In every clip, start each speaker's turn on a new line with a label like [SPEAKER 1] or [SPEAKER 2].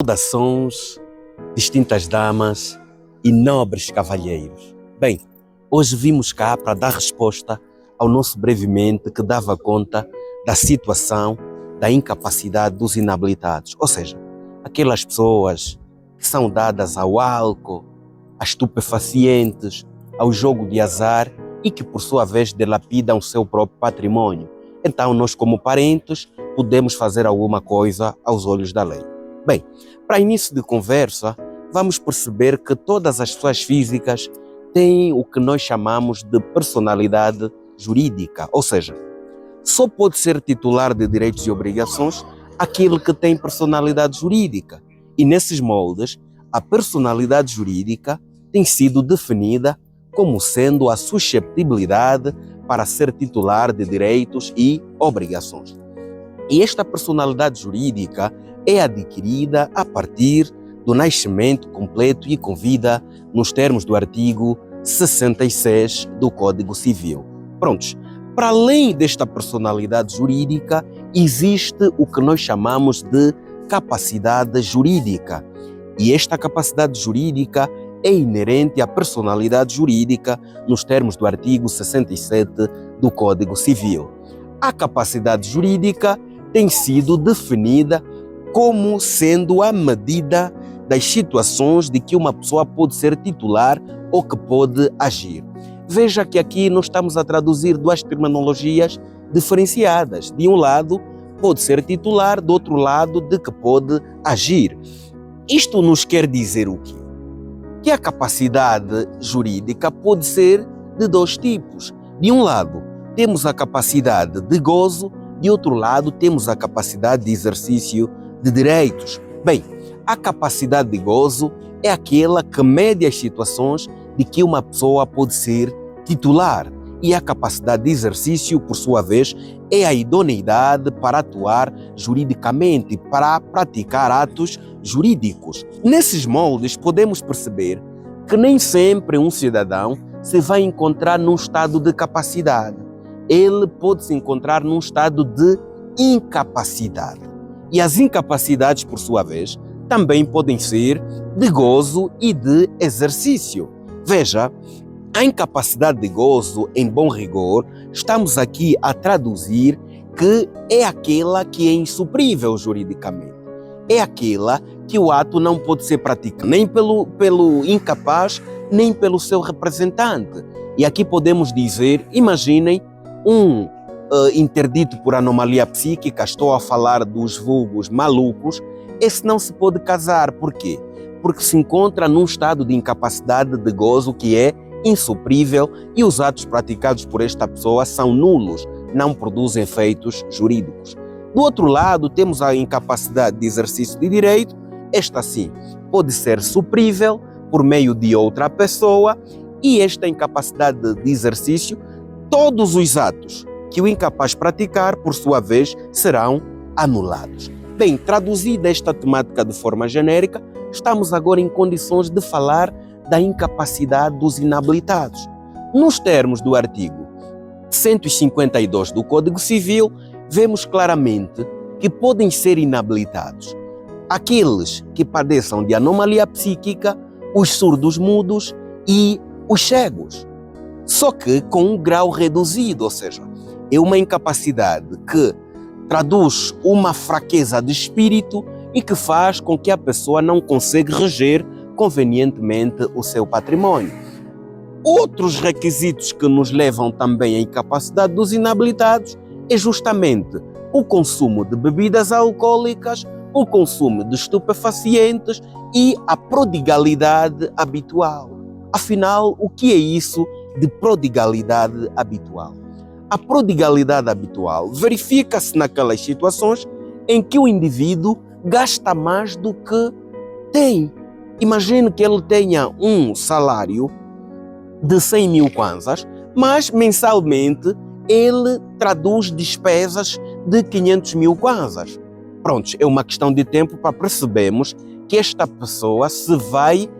[SPEAKER 1] Saudações, distintas damas e nobres cavalheiros. Bem, hoje vimos cá para dar resposta ao nosso brevemente que dava conta da situação da incapacidade dos inabilitados, ou seja, aquelas pessoas que são dadas ao álcool, a estupefacientes, ao jogo de azar e que por sua vez dilapidam o seu próprio patrimônio. Então nós como parentes podemos fazer alguma coisa aos olhos da lei. Bem, para início de conversa, vamos perceber que todas as pessoas físicas têm o que nós chamamos de personalidade jurídica, ou seja, só pode ser titular de direitos e obrigações aquele que tem personalidade jurídica. E nesses moldes, a personalidade jurídica tem sido definida como sendo a susceptibilidade para ser titular de direitos e obrigações. E esta personalidade jurídica é adquirida a partir do nascimento completo e com vida nos termos do artigo 66 do Código Civil. Prontos, para além desta personalidade jurídica, existe o que nós chamamos de capacidade jurídica. E esta capacidade jurídica é inerente à personalidade jurídica nos termos do artigo 67 do Código Civil. A capacidade jurídica tem sido definida como sendo a medida das situações de que uma pessoa pode ser titular ou que pode agir. Veja que aqui nós estamos a traduzir duas terminologias diferenciadas. De um lado, pode ser titular, do outro lado, de que pode agir. Isto nos quer dizer o quê? Que a capacidade jurídica pode ser de dois tipos. De um lado, temos a capacidade de gozo, de outro lado, temos a capacidade de exercício de direitos. Bem, a capacidade de gozo é aquela que mede as situações de que uma pessoa pode ser titular. E a capacidade de exercício, por sua vez, é a idoneidade para atuar juridicamente, para praticar atos jurídicos. Nesses moldes, podemos perceber que nem sempre um cidadão se vai encontrar num estado de capacidade. Ele pode se encontrar num estado de incapacidade. E as incapacidades, por sua vez, também podem ser de gozo e de exercício. Veja, a incapacidade de gozo, em bom rigor, estamos aqui a traduzir que é aquela que é insuprível juridicamente. É aquela que o ato não pode ser praticado nem pelo incapaz, nem pelo seu representante. E aqui podemos dizer, imaginem um interdito por anomalia psíquica, estou a falar dos vulgos malucos, esse não se pode casar. Por quê? Porque se encontra num estado de incapacidade de gozo que é insuprível e os atos praticados por esta pessoa são nulos, não produzem efeitos jurídicos. Do outro lado, temos a incapacidade de exercício de direito. Esta sim pode ser suprível por meio de outra pessoa e esta incapacidade de exercício, todos os atos que o incapaz praticar, por sua vez, serão anulados. Bem, traduzida esta temática de forma genérica, estamos agora em condições de falar da incapacidade dos inabilitados. Nos termos do artigo 152 do Código Civil, vemos claramente que podem ser inabilitados aqueles que padeçam de anomalia psíquica, os surdos mudos e os cegos. Só que com um grau reduzido, ou seja, é uma incapacidade que traduz uma fraqueza de espírito e que faz com que a pessoa não consiga reger convenientemente o seu patrimônio. Outros requisitos que nos levam também à incapacidade dos inabilitados é justamente o consumo de bebidas alcoólicas, o consumo de estupefacientes e a prodigalidade habitual. Afinal, o que é isso de prodigalidade habitual? A prodigalidade habitual verifica-se naquelas situações em que o indivíduo gasta mais do que tem. Imagine que ele tenha um salário de 100 mil kwanzas, mas mensalmente ele traduz despesas de 500 mil kwanzas. Pronto, é uma questão de tempo para percebermos que esta pessoa se vai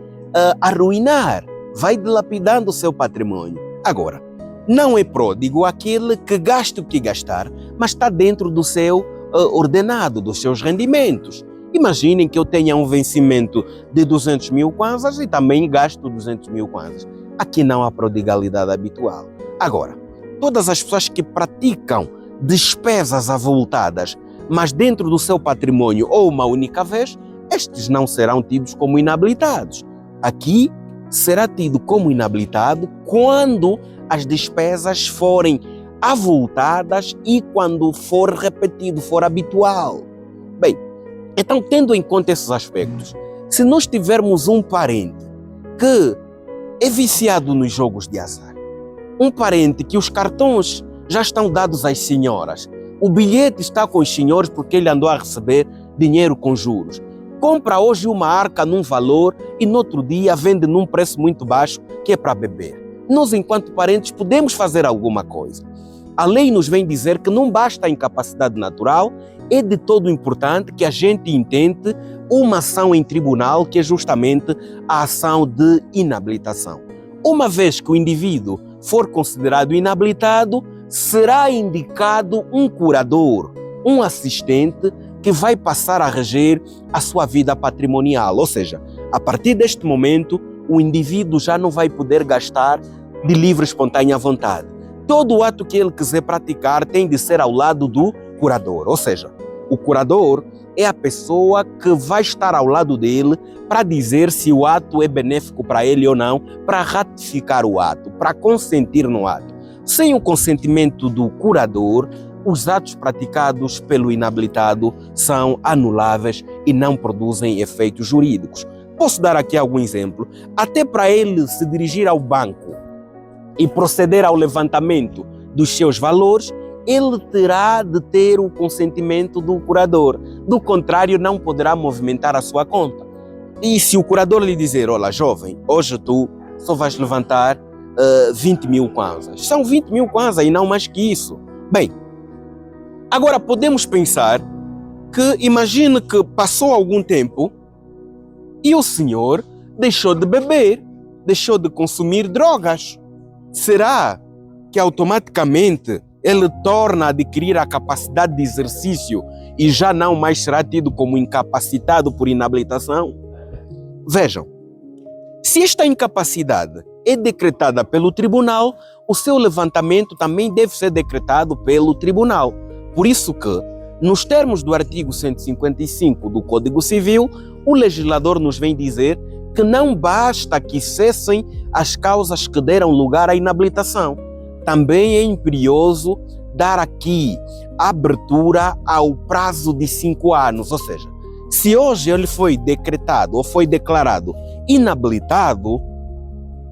[SPEAKER 1] arruinar, vai dilapidando o seu patrimônio. Agora, não é pródigo aquele que gasta o que gastar, mas está dentro do seu ordenado, dos seus rendimentos. Imaginem que eu tenha um vencimento de 200 mil kwanzas e também gasto 200 mil kwanzas. Aqui não há prodigalidade habitual. Agora, todas as pessoas que praticam despesas avultadas, mas dentro do seu patrimônio ou uma única vez, estes não serão tidos como inabilitados. Aqui será tido como inabilitado quando as despesas forem avultadas e quando for repetido, for habitual. Bem, então, tendo em conta esses aspectos, se nós tivermos um parente que é viciado nos jogos de azar, um parente que os cartões já estão dados às senhoras, o bilhete está com os senhores porque ele andou a receber dinheiro com juros, compra hoje uma arca num valor e no outro dia vende num preço muito baixo que é para beber. Nós, enquanto parentes, podemos fazer alguma coisa. A lei nos vem dizer que não basta a incapacidade natural, é de todo importante que a gente intente uma ação em tribunal, que é justamente a ação de inabilitação. Uma vez que o indivíduo for considerado inabilitado, será indicado um curador, um assistente que vai passar a reger a sua vida patrimonial. Ou seja, a partir deste momento, o indivíduo já não vai poder gastar de livre e espontânea vontade. Todo o ato que ele quiser praticar tem de ser ao lado do curador. Ou seja, o curador é a pessoa que vai estar ao lado dele para dizer se o ato é benéfico para ele ou não, para ratificar o ato, para consentir no ato. Sem o consentimento do curador, os atos praticados pelo inabilitado são anuláveis e não produzem efeitos jurídicos. Posso dar aqui algum exemplo? Até para ele se dirigir ao banco e proceder ao levantamento dos seus valores, ele terá de ter o consentimento do curador. Do contrário, não poderá movimentar a sua conta. E se o curador lhe dizer, olha, jovem, hoje tu só vais levantar 20 mil kwanzas. São 20 mil kwanzas e não mais que isso. Bem, agora podemos pensar que, imagine que passou algum tempo e o senhor deixou de beber, deixou de consumir drogas. Será que automaticamente ele torna a adquirir a capacidade de exercício e já não mais será tido como incapacitado por inabilitação? Vejam, se esta incapacidade é decretada pelo tribunal, o seu levantamento também deve ser decretado pelo tribunal. Por isso que, nos termos do artigo 155 do Código Civil, o legislador nos vem dizer que não basta que cessem as causas que deram lugar à inabilitação. Também é imperioso dar aqui abertura ao prazo de 5 anos. Ou seja, se hoje ele foi decretado ou foi declarado inabilitado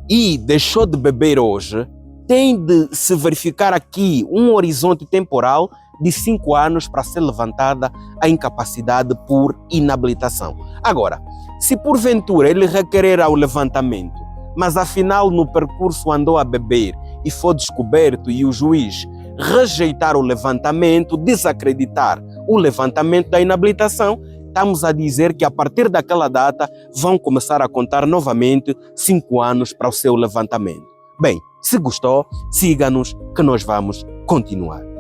[SPEAKER 1] e deixou de beber hoje, tem de se verificar aqui um horizonte temporal de 5 anos para ser levantada a incapacidade por inabilitação. Agora, se porventura ele requerer ao levantamento, mas afinal no percurso andou a beber e foi descoberto e o juiz rejeitar o levantamento, desacreditar o levantamento da inabilitação, estamos a dizer que a partir daquela data vão começar a contar novamente 5 anos para o seu levantamento. Bem, se gostou, siga-nos que nós vamos continuar.